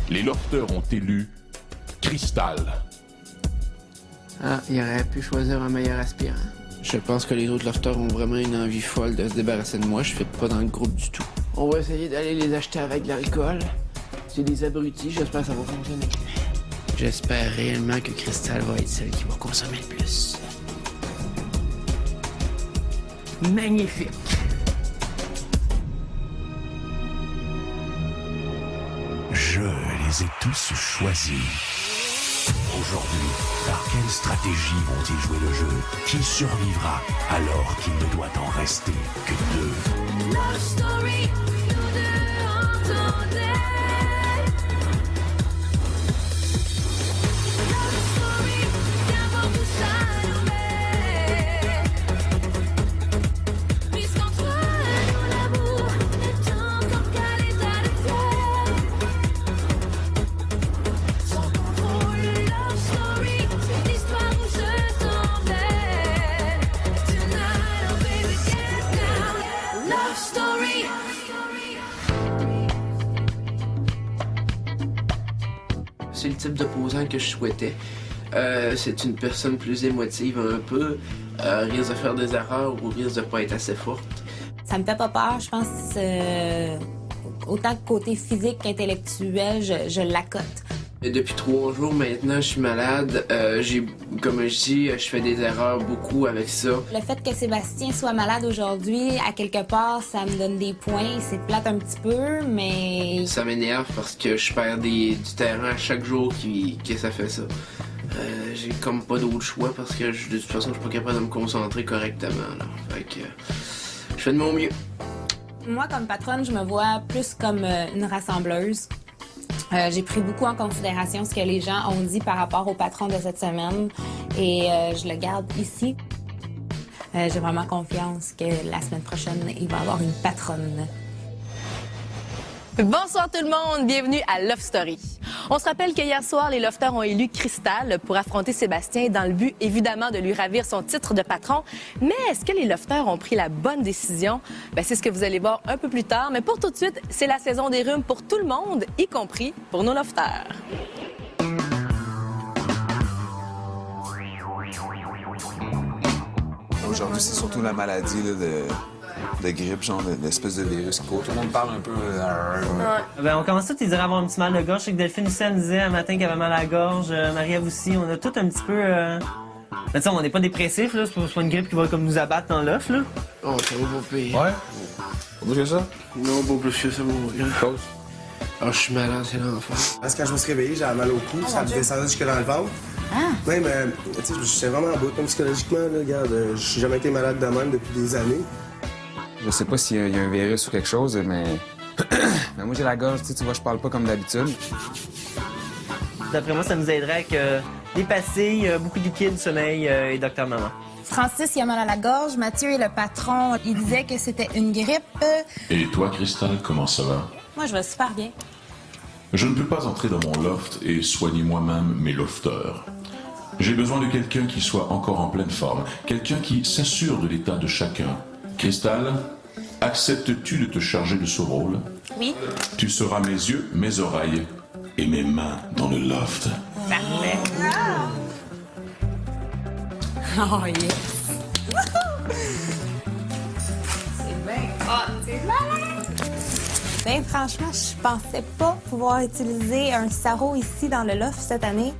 les lofters ont élu Cristal. Ah, il aurait pu choisir un meilleur aspirant. Je pense que les autres lofters ont vraiment une envie folle de se débarrasser de moi. Je fais pas dans le groupe du tout. On va essayer d'aller les acheter avec de l'alcool. C'est des abrutis, j'espère que ça va fonctionner. J'espère réellement que Cristal va être celle qui va consommer le plus. Magnifique! Je les ai tous choisis. Aujourd'hui, par quelle stratégie vont-ils jouer le jeu? Qui survivra alors qu'il ne doit en rester que deux? Love story, nous deux entendez. Love story, qu'avant tout s'allumer. Puisqu'entre nous l'amour est encore qu'à l'état de fleur. Sans contrôle, love story, c'est l'histoire où je t'emmène. Tonight, oh baby, get down. Love story. C'est le type d'opposant que je souhaitais. C'est une personne plus émotive un peu, risque de faire des erreurs ou risque de pas être assez forte. Ça me fait pas peur, je pense. Autant côté physique qu'intellectuel, je l'accote. Et depuis 3 jours maintenant, je suis malade. Comme je dis, je fais des erreurs beaucoup avec ça. Le fait que Sébastien soit malade aujourd'hui, à quelque part, ça me donne des points. C'est plate un petit peu, mais... Ça m'énerve parce que je perds du terrain à chaque jour que ça fait ça. J'ai comme pas d'autre choix parce que de toute façon, je suis pas capable de me concentrer correctement. Là. Fait que je fais de mon mieux. Moi, comme patronne, je me vois plus comme une rassembleuse. J'ai pris beaucoup en considération ce que les gens ont dit par rapport au patron de cette semaine et je le garde ici. J'ai vraiment confiance que la semaine prochaine, il va y avoir une patronne. Bonsoir tout le monde, bienvenue à Love Story. On se rappelle qu'hier soir, les lofters ont élu Cristal pour affronter Sébastien dans le but évidemment de lui ravir son titre de patron. Mais est-ce que les lofters ont pris la bonne décision? C'est ce que vous allez voir un peu plus tard. Mais pour tout de suite, c'est la saison des rhumes pour tout le monde, y compris pour nos lofters. Aujourd'hui, c'est surtout la maladie là, de grippe, genre l'espèce de virus qui court. Tout le monde parle un peu. On commence tout à dire avoir un petit mal de gorge. Je sais que Delphine aussi, elle me disait un matin qu'elle avait mal à la gorge. Marie-Ève aussi. On a tout un petit peu. Mais tu sais, on n'est pas dépressifs, là. C'est pas une grippe qui va comme nous abattre dans l'œuf, là. Oh, ça va pas pire. Ouais? Pas plus que ça? Non, pas plus que ça, mon gars. Cause? Ah, je suis malade, c'est l'enfer. Parce que quand je me suis réveillé, j'avais mal au cou, ça me descendait jusque dans le ventre. Même, tu sais, j'étais vraiment en bout. Comme psychologiquement, là, regarde, j'ai jamais été malade de même depuis des années. Je sais pas s'il y a un virus ou quelque chose, mais. Mais moi, j'ai la gorge, tu vois, je parle pas comme d'habitude. D'après moi, ça nous aiderait avec des pastilles, beaucoup de liquide, sommeil et Docteur Maman. Francis, il a mal à la gorge. Mathieu est le patron. Il disait que c'était une grippe. Et toi, Cristal, comment ça va? Moi, je vais super bien. Je ne peux pas entrer dans mon loft et soigner moi-même mes lofters. J'ai besoin de quelqu'un qui soit encore en pleine forme, quelqu'un qui s'assure de l'état de chacun. Cristal, acceptes-tu de te charger de ce rôle? Oui. Tu seras mes yeux, mes oreilles et mes mains dans le loft. Parfait. Oh, yes. C'est bien. Oh, c'est malin. Ben, franchement, je pensais pas pouvoir utiliser un sarrau ici dans le loft cette année.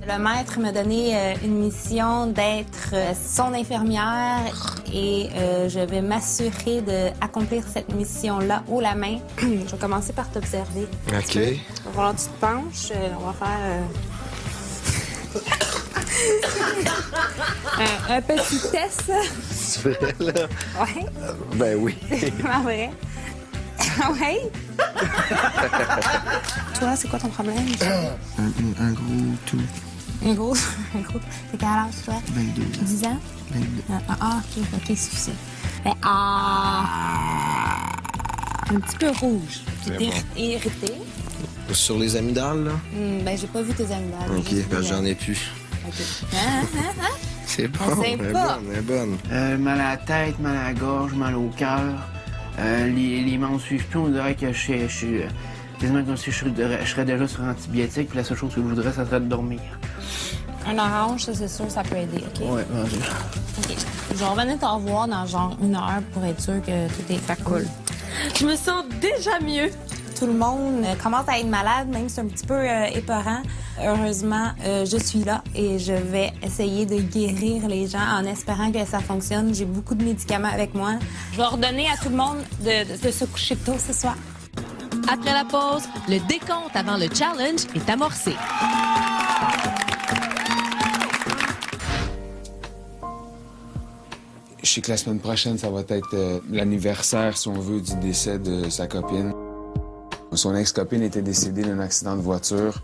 Le maître m'a donné une mission d'être son infirmière et je vais m'assurer d'accomplir cette mission-là haut la main. Je vais commencer par t'observer. OK. Il va falloir que tu te penches. On va faire un petit test. C'est vrai, là? Ouais. Ben oui. C'est vraiment vrai. Ah ouais? Toi, c'est quoi ton problème? Un gros tout. Un gros. T'as quel âge, toi? 22 ans. 10 ans? 22. OK, suffisant. Un petit peu rouge. C'est T'es bon. irrité? Sur les amygdales, là? Ben, j'ai pas vu tes amygdales. OK, ben j'en ai plus. OK. C'est bon, C'est elle est pas. bonne, elle est bonne. Mal à la tête, mal à la gorge, mal au cœur. Les membres suivent plus, on dirait que je Quasiment comme si je serais déjà sur antibiotiques, puis la seule chose que je voudrais, ça serait de dormir. Un orange, ça, c'est sûr, ça peut aider, OK? Ouais, vas-y. OK. Je vais revenir te revoir dans genre 1 heure pour être sûr que tout est fait cool. Je me sens déjà mieux. Tout le monde commence à être malade, même si c'est un petit peu épeurant. Heureusement, je suis là et je vais essayer de guérir les gens en espérant que ça fonctionne. J'ai beaucoup de médicaments avec moi. Je vais ordonner à tout le monde de se coucher tôt ce soir. Après la pause, le décompte avant le challenge est amorcé. Je sais que la semaine prochaine, ça va être l'anniversaire, si on veut, du décès de sa copine. Son ex-copine était décédée d'un accident de voiture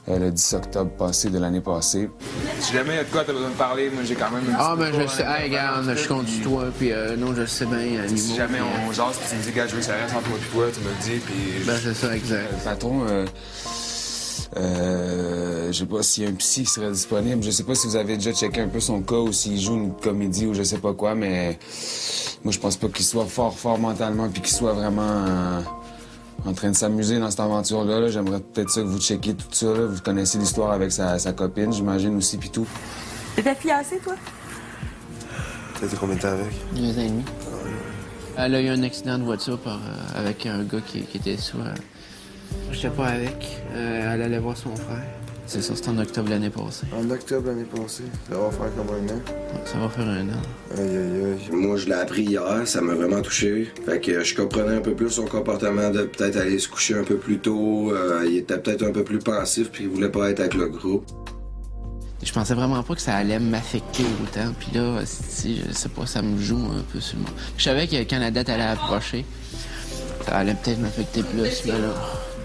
le 10 octobre passé de l'année passée. Si jamais il y a de quoi, t'as besoin de parler, moi j'ai quand même une Ah, ben je sais. Hey, regarde, je compte sur toi, puis non, je le sais bien, Nimo. Si jamais on jase, puis tu me dis, gars, je veux que ça reste entre toi et toi, tu me le dis, puis... Ben, c'est ça, exact. Le patron, je sais pas s'il y a un psy qui serait disponible. Je sais pas si vous avez déjà checké un peu son cas ou s'il joue une comédie ou je sais pas quoi, mais moi, je pense pas qu'il soit fort mentalement puis qu'il soit vraiment en train de s'amuser dans cette aventure-là. Là. J'aimerais peut-être ça que vous checkiez tout ça. Là. Vous connaissez l'histoire avec sa copine, j'imagine aussi, puis tout. T'étais fiancé, toi? T'as été combien de temps avec? 2 ans et demi. Elle a eu un accident de voiture avec un gars qui était sous. J'étais pas avec. Elle allait voir son frère. C'est ça, c'était en octobre l'année passée. En octobre l'année passée. Ça va faire comme 1 an. Ça va faire 1 an. Aïe, aïe, aïe. Moi, je l'ai appris hier, ça m'a vraiment touché. Fait que je comprenais un peu plus son comportement de peut-être aller se coucher un peu plus tôt. Il était peut-être un peu plus pensif, puis il voulait pas être avec le groupe. Je pensais vraiment pas que ça allait m'affecter autant. Puis là, si, je sais pas, ça me joue un peu sur moi. Je savais que quand la date allait approcher, ça allait peut-être m'affecter plus, mais là...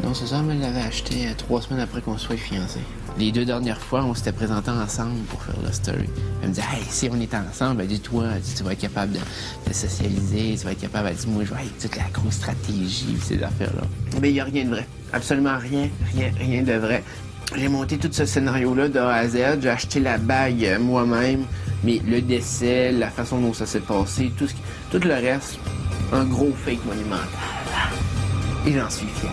Non, c'est ça, elle me l'avait acheté 3 semaines après qu'on soit fiancés. Les 2 dernières fois, on s'était présentés ensemble pour faire la story. Elle me dit, hey, si on est ensemble, elle dit, toi, tu vas être capable de socialiser, tu vas être capable, elle dit, moi, je vais avec toute la grosse stratégie, ces affaires-là. Mais il n'y a rien de vrai. Absolument rien de vrai. J'ai monté tout ce scénario-là de A à Z, j'ai acheté la bague moi-même, mais le décès, la façon dont ça s'est passé, tout le reste, un gros fake monumental. Et j'en suis fier.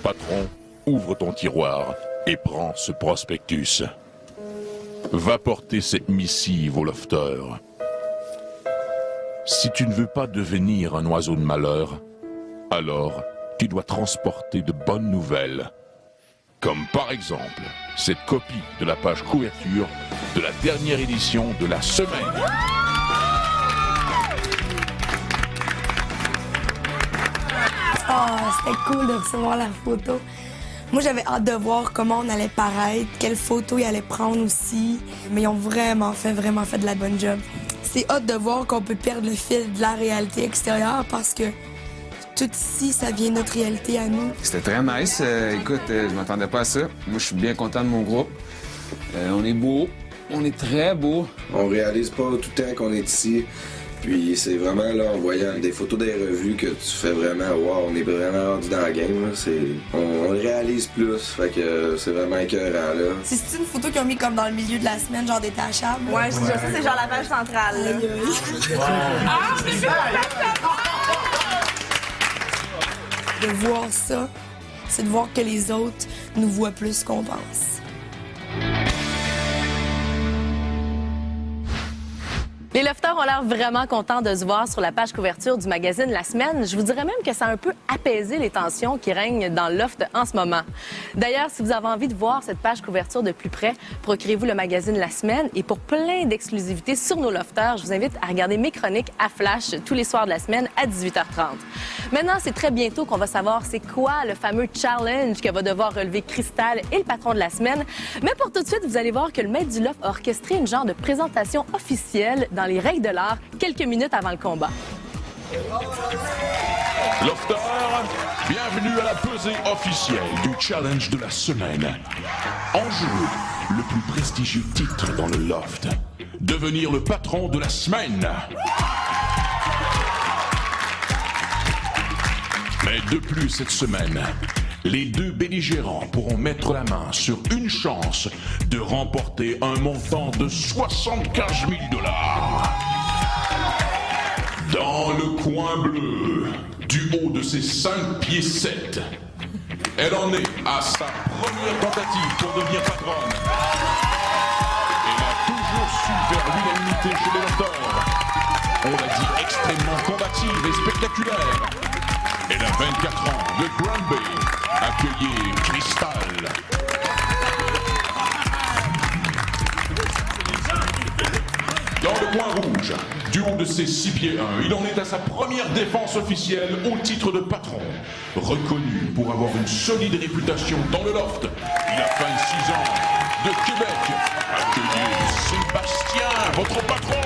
Patron, ouvre ton tiroir et prends ce prospectus. Va porter cette missive au lofter. Si tu ne veux pas devenir un oiseau de malheur, alors tu dois transporter de bonnes nouvelles. Comme par exemple cette copie de la page couverture de la dernière édition de la semaine. Ah, c'était cool de recevoir la photo. Moi, j'avais hâte de voir comment on allait paraître, quelle photo ils allaient prendre aussi. Mais ils ont vraiment fait de la bonne job. C'est hâte de voir qu'on peut perdre le fil de la réalité extérieure parce que tout ici, ça vient de notre réalité à nous. C'était très nice. Écoute, je m'attendais pas à ça. Moi, je suis bien content de mon groupe. On est beau. On est très beau. On réalise pas tout le temps qu'on est ici. Puis c'est vraiment là, en voyant des photos des revues, que tu fais vraiment, wow, on est vraiment rendu dans la game. Là. On le réalise plus, fait que c'est vraiment écœurant, là. C'est une photo qu'ils ont mis comme dans le milieu de la semaine, genre détachable. Ouais, je dis ça, c'est genre la page centrale. De voir ça, c'est de voir que les autres nous voient plus qu'on pense. Les lofters ont l'air vraiment contents de se voir sur la page couverture du magazine La Semaine. Je vous dirais même que ça a un peu apaisé les tensions qui règnent dans le loft en ce moment. D'ailleurs, si vous avez envie de voir cette page couverture de plus près, procurez-vous le magazine La Semaine. Et pour plein d'exclusivités sur nos lofters, je vous invite à regarder mes chroniques à Flash tous les soirs de la semaine à 18h30. Maintenant, c'est très bientôt qu'on va savoir c'est quoi le fameux challenge que va devoir relever Cristal et le patron de la semaine. Mais pour tout de suite, vous allez voir que le maître du loft a orchestré une genre de présentation officielle dans les règles de l'art quelques minutes avant le combat. Lofter, bienvenue à la pesée officielle du challenge de la semaine. En jeu, le plus prestigieux titre dans le loft. Devenir le patron de la semaine. Mais de plus cette semaine, les 2 belligérants pourront mettre la main sur une chance de remporter un montant de 75 000 $. Dans le coin bleu, haut de ses 5 pieds 7. Elle en est à sa première tentative pour devenir patronne. Elle a toujours su faire l'unanimité chez les lofters. On l'a dit extrêmement combative et spectaculaire. Elle a 24 ans, de Grand Bay. Accueillez Crystal. Dans le coin rouge, du haut de ses 6 pieds 1, il en est à sa première défense officielle au titre de patron. Reconnu pour avoir une solide réputation dans le loft, il a 26 ans, de Québec. Accueillez Sébastien, votre patron.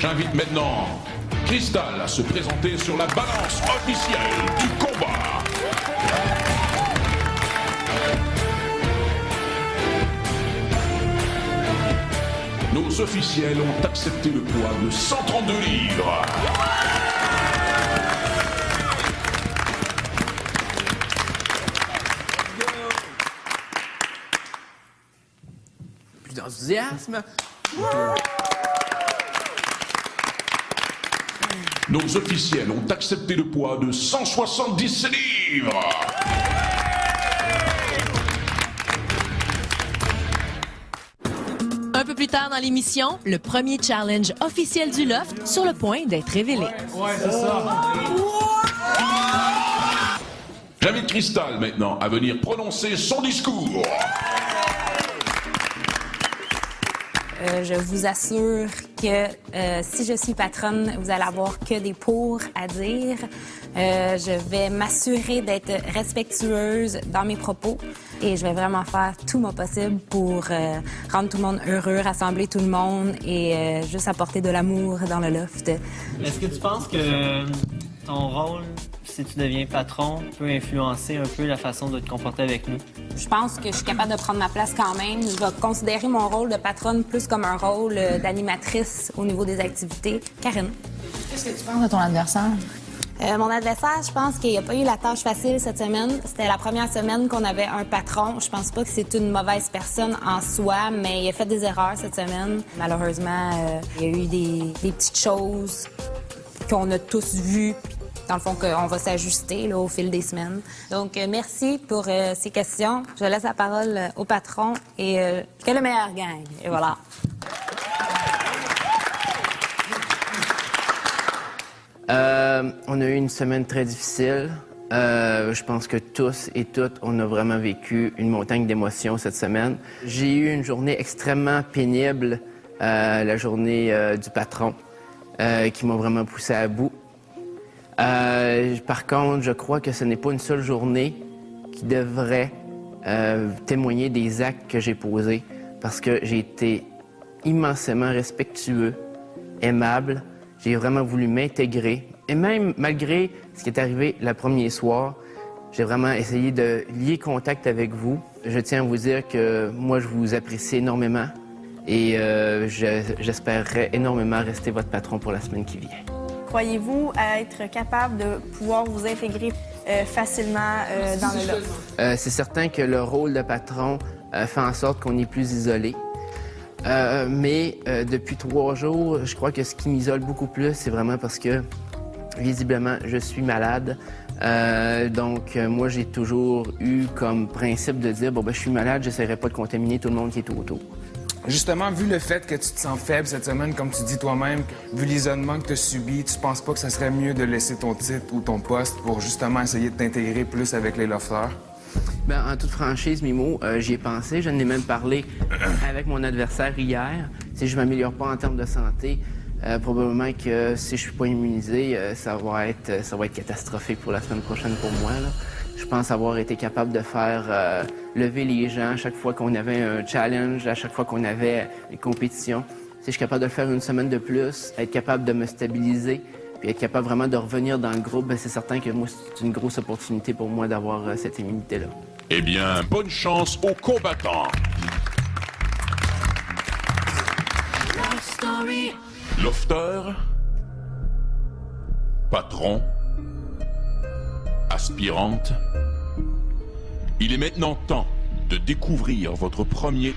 J'invite maintenant Crystal à se présenter sur la balance officielle du combat. Nos officiels ont accepté le poids de 132 livres. Plus d'enthousiasme. Nos officiels ont accepté le poids de 170 livres. Un peu plus tard dans l'émission, le premier challenge officiel du Loft sur le point d'être révélé. J'invite Crystal maintenant à venir prononcer son discours. Je vous assure que si je suis patronne, vous allez avoir que des pour à dire. Je vais m'assurer d'être respectueuse dans mes propos et je vais vraiment faire tout mon possible pour rendre tout le monde heureux, rassembler tout le monde et juste apporter de l'amour dans le loft. Est-ce que tu penses que ton rôle, si tu deviens patron, peut influencer un peu la façon de te comporter avec nous? Je pense que je suis capable de prendre ma place quand même. Je vais considérer mon rôle de patronne plus comme un rôle d'animatrice au niveau des activités. Karine. Qu'est-ce que tu penses de ton adversaire? Mon adversaire, je pense qu'il n'a pas eu la tâche facile cette semaine. C'était la première semaine qu'on avait un patron. Je pense pas que c'est une mauvaise personne en soi, mais il a fait des erreurs cette semaine. Malheureusement, il y a eu des petites choses qu'on a tous vues. Dans le fond, qu'on va s'ajuster là, au fil des semaines. Donc, merci pour ces questions. Je laisse la parole au patron et que le meilleur gagne. Et voilà. On a eu une semaine très difficile. Je pense que tous et toutes, on a vraiment vécu une montagne d'émotions cette semaine. J'ai eu une journée extrêmement pénible, la journée du patron, qui m'a vraiment poussé à bout. Par contre, je crois que ce n'est pas une seule journée qui devrait témoigner des actes que j'ai posés, parce que j'ai été immensément respectueux, aimable. J'ai vraiment voulu m'intégrer. Et même malgré ce qui est arrivé le premier soir, j'ai vraiment essayé de lier contact avec vous. Je tiens à vous dire que moi, je vous apprécie énormément et j'espérerais énormément rester votre patron pour la semaine qui vient. Croyez-vous être capable de pouvoir vous intégrer facilement dans le loft? C'est certain que le rôle de patron fait en sorte qu'on est plus isolé. Mais depuis 3 jours, je crois que ce qui m'isole beaucoup plus, c'est vraiment parce que, visiblement, je suis malade. Donc, moi, j'ai toujours eu comme principe de dire, bon, ben, je suis malade, j'essaierai pas de contaminer tout le monde qui est autour. Justement, vu le fait que tu te sens faible cette semaine, comme tu dis toi-même, vu l'isolement que tu as subi, tu penses pas que ça serait mieux de laisser ton titre ou ton poste pour justement essayer de t'intégrer plus avec les lofters? Ben, en toute franchise, Mimo, j'y ai pensé. Je n'ai même parlé avec mon adversaire hier. Si je m'améliore pas en termes de santé, probablement que si je suis pas immunisé, ça va être catastrophique pour la semaine prochaine pour moi, là. Je pense avoir été capable de faire lever les gens à chaque fois qu'on avait un challenge, à chaque fois qu'on avait une compétition. Si je suis capable de le faire une semaine de plus, être capable de me stabiliser, puis être capable vraiment de revenir dans le groupe, ben c'est certain que moi, c'est une grosse opportunité pour moi d'avoir cette immunité-là. Eh bien, bonne chance aux combattants. Lofter, patron, aspirante. Il est maintenant temps de découvrir votre premier